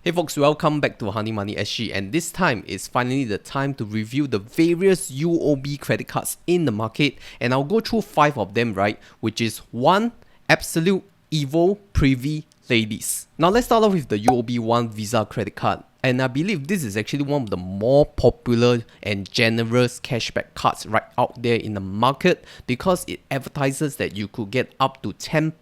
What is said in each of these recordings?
Hey folks, welcome back to Honey Money SG, and this time is finally the time to review the various UOB credit cards in the market, and I'll go through 5 of them, right? Which is 1. Absolute, EVOL, PRVI, Ladies. Now let's start off with the UOB One Visa credit card. And I believe this is actually one of the more popular and generous cashback cards right out there in the market because it advertises that you could get up to 10%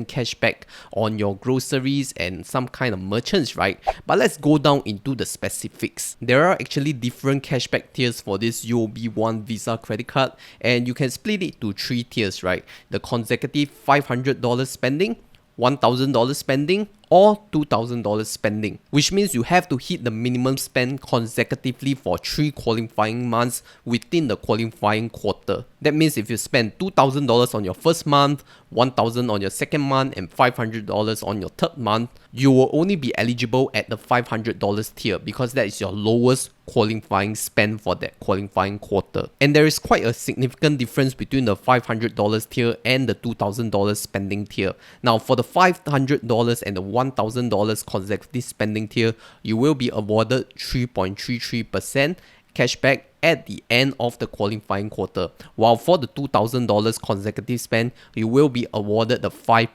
cashback on your groceries and some kind of merchants, right? But let's go down into the specifics. There are actually different cashback tiers for this UOB One Visa credit card, and you can split it to 3 tiers, right? The consecutive $500 spending, $1,000 spending, or $2,000 spending, which means you have to hit the minimum spend consecutively for 3 qualifying months within the qualifying quarter. That means if you spend $2,000 on your first month, $1,000 on your second month, and $500 on your third month, you will only be eligible at the $500 tier because that is your lowest qualifying spend for that qualifying quarter. And there is quite a significant difference between the $500 tier and the $2,000 spending tier. Now for the $500 and the $1,000 consecutive spending tier, you will be awarded 3.33% cashback at the end of the qualifying quarter, while for the $2,000 consecutive spend, you will be awarded the 5%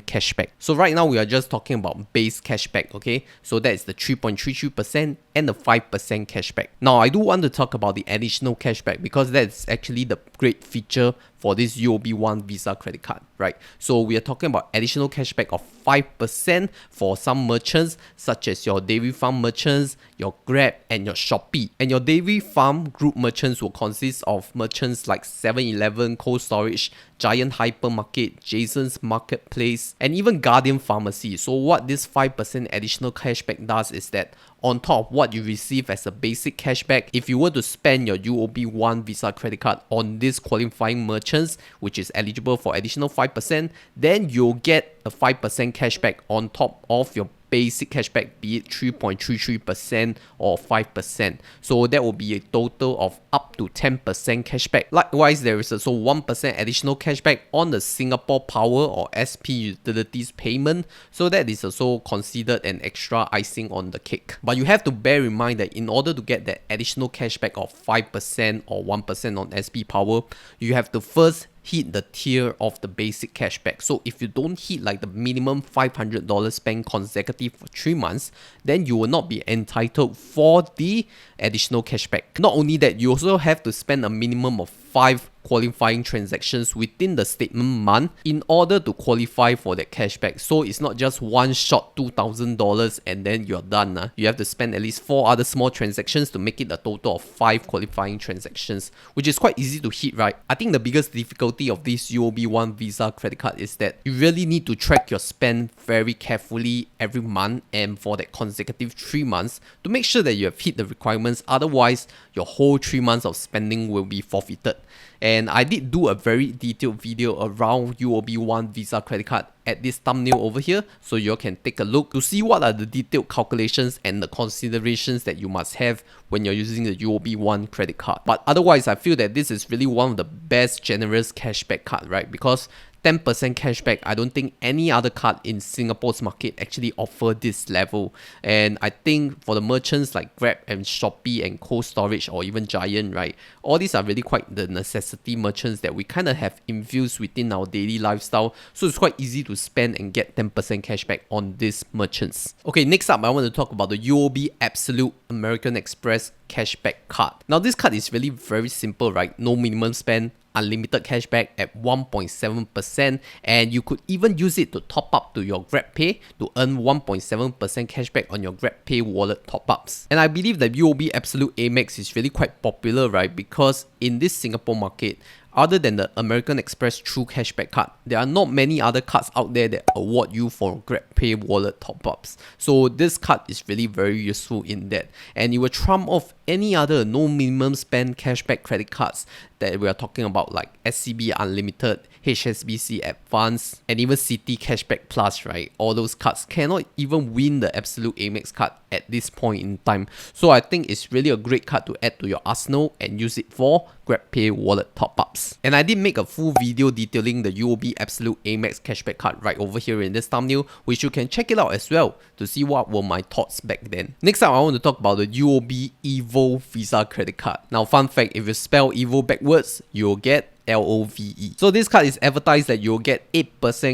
cashback. So right now we are just talking about base cashback, okay? So that is the 3.33% and the 5% cashback. Now I do want to talk about the additional cashback because that's actually the great feature for this UOB One Visa credit card, right? So we are talking about additional cashback of 5% for some merchants such as your dairy farm merchants, your Grab, and your Shopee. And your dairy farm group merchants will consist of merchants like 7-Eleven, Cold Storage, Giant Hypermarket, Jason's Marketplace, and even Guardian Pharmacy. So what this 5% additional cashback does is that on top of what you receive as a basic cashback, if you were to spend your UOB One Visa credit card on these qualifying merchants, which is eligible for additional 5%, then you'll get a 5% cashback on top of your basic cashback, be it 3.33% or 5%. So that will be a total of up to 10% cashback. Likewise, there is also 1% additional cashback on the Singapore Power or SP utilities payment. So that is also considered an extra icing on the cake. But you have to bear in mind that in order to get that additional cashback of 5% or 1% on SP Power, you have to first hit the tier of the basic cashback. So if you don't hit like the minimum $500 spend consecutive for 3 months, then you will not be entitled for the additional cashback. Not only that, you also have to spend a minimum of 5 qualifying transactions within the statement month in order to qualify for that cashback. So it's not just one shot $2,000 and then you're done. You have to spend at least 4 other small transactions to make it a total of 5 qualifying transactions, which is quite easy to hit, right? I think the biggest difficulty of this UOB One Visa credit card is that you really need to track your spend very carefully every month and for that consecutive 3 months to make sure that you have hit the requirements. Otherwise, your whole 3 months of spending will be forfeited. And I did do a very detailed video around UOB One Visa credit card at this thumbnail over here, so you can take a look to see what are the detailed calculations and the considerations that you must have when you're using the UOB One credit card. But otherwise, I feel that this is really one of the best generous cashback card, right? Because 10% cashback, I don't think any other card in Singapore's market actually offer this level. And I think for the merchants like Grab and Shopee and Cold Storage or even Giant, right, all these are really quite the necessity merchants that we kind of have infused within our daily lifestyle. So it's quite easy to spend and get 10% cashback on these merchants. Okay, next up, I want to talk about the UOB Absolute American Express cashback card. Now this card is really very simple, right? No minimum spend, unlimited cashback at 1.7%, and you could even use it to top up to your GrabPay to earn 1.7% cashback on your GrabPay wallet top-ups. And I believe that UOB Absolute AMEX is really quite popular, right? Because in this Singapore market, other than the American Express True Cashback card, there are not many other cards out there that award you for GrabPay wallet top-ups. So this card is really very useful in that. And it will trump off any other no minimum spend cashback credit cards that we are talking about, like SCB Unlimited, HSBC Advance, and even Citi Cashback Plus, right? All those cards cannot even win the absolute AMEX card at this point in time. So I think it's really a great card to add to your arsenal and use it for GrabPay wallet top-ups. And I did make a full video detailing the UOB Absolute AMEX Cashback card right over here in this thumbnail, which you can check it out as well to see what were my thoughts back then. Next up, I want to talk about the UOB EVOL Visa Credit Card. Now, fun fact, if you spell EVOL backwards, you'll get LOVE. So this card is advertised that you'll get 8%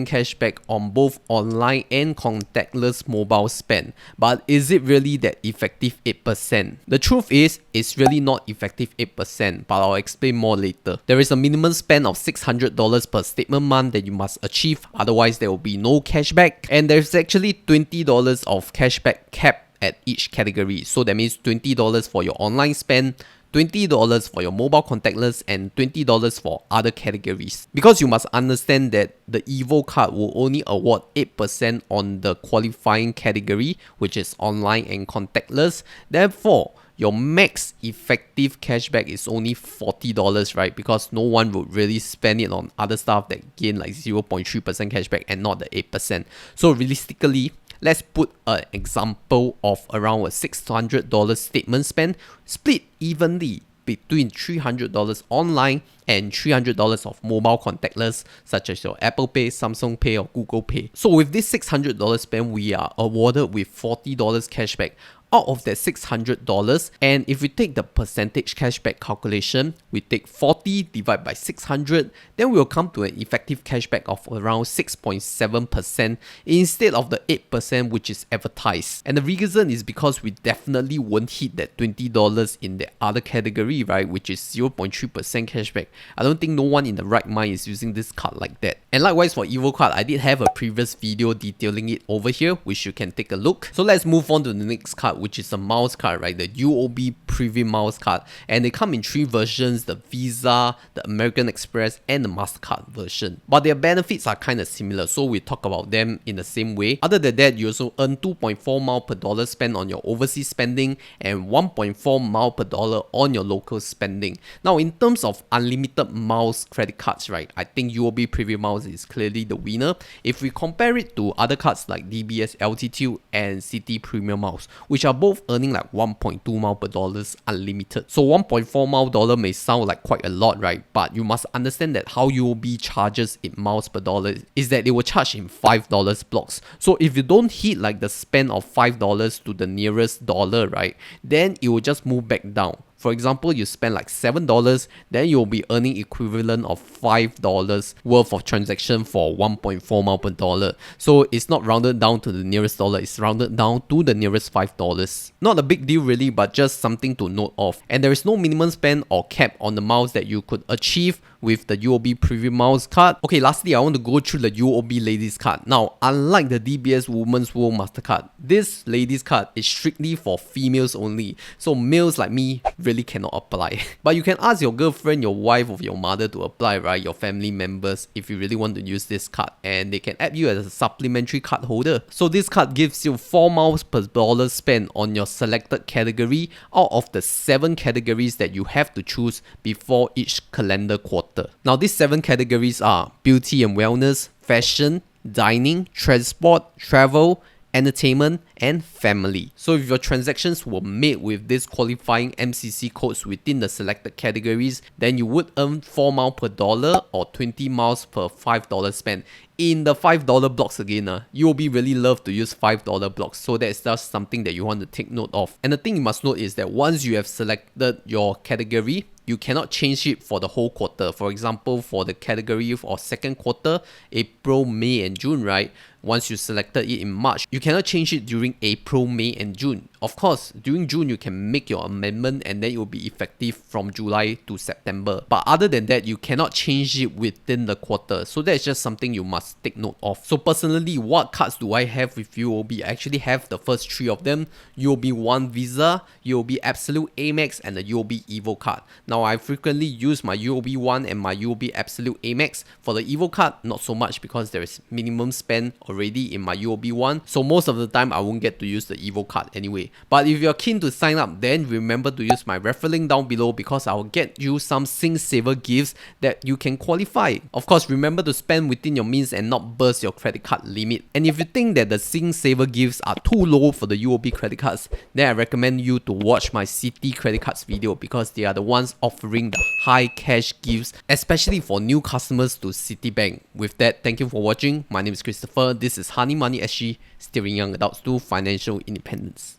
cashback on both online and contactless mobile spend. But is it really that effective 8%? The truth is, it's really not effective 8%, but I'll explain more later. There is a minimum spend of $600 per statement month that you must achieve, otherwise there will be no cashback. And there's actually $20 of cashback cap at each category. So that means $20 for your online spend, $20 for your mobile contactless, and $20 for other categories. Because you must understand that the EVOL card will only award 8% on the qualifying category, which is online and contactless. Therefore, your max effective cashback is only $40, right? Because no one would really spend it on other stuff that gain like 0.3% cashback and not the 8%. So realistically, let's put an example of around a $600 statement spend split evenly between $300 online and $300 of mobile contactless, such as your Apple Pay, Samsung Pay, or Google Pay. So with this $600 spend, we are awarded with $40 cashback out of that $600. And if we take the percentage cashback calculation, we take 40 divided by 600, then we will come to an effective cashback of around 6.7% instead of the 8% which is advertised. And the reason is because we definitely won't hit that $20 in the other category, right, which is 0.3% cashback. I don't think no one in the right mind is using this card like that. And likewise for EVOL card, I did have a previous video detailing it over here, which you can take a look. So let's move on to the next card, which is a miles card, right? The UOB PRVI miles card. And they come in 3 versions: the Visa, the American Express, and the MasterCard version. But their benefits are kind of similar, so we talk about them in the same way. Other than that, you also earn 2.4 miles per dollar spent on your overseas spending and 1.4 miles per dollar on your local spending. Now, in terms of unlimited miles credit cards, right, I think UOB PRVI miles is clearly the winner. If we compare it to other cards like DBS Altitude and Citi Premium Miles, which are both earning like 1.2 miles per dollars unlimited. So 1.4 miles dollar may sound like quite a lot, right? But you must understand that how UOB charges in miles per dollar is that they will charge in $5 blocks. So if you don't hit like the spend of $5 to the nearest dollar, right, then it will just move back down. For example, you spend like $7, then you'll be earning equivalent of $5 worth of transaction for 1.4 miles per dollar. So it's not rounded down to the nearest dollar, it's rounded down to the nearest $5. Not a big deal really, but just something to note of. And there is no minimum spend or cap on the miles that you could achieve with the UOB PRVI miles card. Okay, lastly, I want to go through the UOB ladies card. Now, unlike the DBS Women's World Mastercard, this ladies card is strictly for females only. So males like me really cannot apply. But you can ask your girlfriend, your wife, or your mother to apply, right? Your family members, if you really want to use this card, and they can add you as a supplementary card holder. So this card gives you 4 miles per dollar spent on your selected category out of the 7 categories that you have to choose before each calendar quarter. Now, these 7 categories are beauty and wellness, fashion, dining, transport, travel, entertainment, and family. So if your transactions were made with these qualifying MCC codes within the selected categories, then you would earn 4 miles per dollar or 20 miles per $5 spent. In the $5 blocks again, UOB really love to use $5 blocks, so that's just something that you want to take note of. And the thing you must note is that once you have selected your category, you cannot change it for the whole quarter. For example, for the category for second quarter, April, May, and June, right? Once you selected it in March, you cannot change it during April, May, and June. Of course, during June, you can make your amendment and then it will be effective from July to September. But other than that, you cannot change it within the quarter. So that's just something you must take note of. So personally, what cards do I have with UOB? I actually have the first 3 of them: UOB One Visa, UOB Absolute AMEX, and the UOB EVOL card. Now, I frequently use my UOB One and my UOB Absolute AMEX. For the EVOL card, not so much because there is minimum spend already in my UOB one, so most of the time I won't get to use the EVOL card anyway. But if you're keen to sign up, then remember to use my referral link down below because I'll get you some Sing Saver gifts that you can qualify. Of course, remember to spend within your means and not burst your credit card limit. And if you think that the Sing Saver gifts are too low for the UOB credit cards, then I recommend you to watch my Citi credit cards video because they are the ones offering the high cash gifts, especially for new customers to Citibank. With that, thank you for watching. My name is Christopher. This is Honey Money SG, steering young adults to financial independence.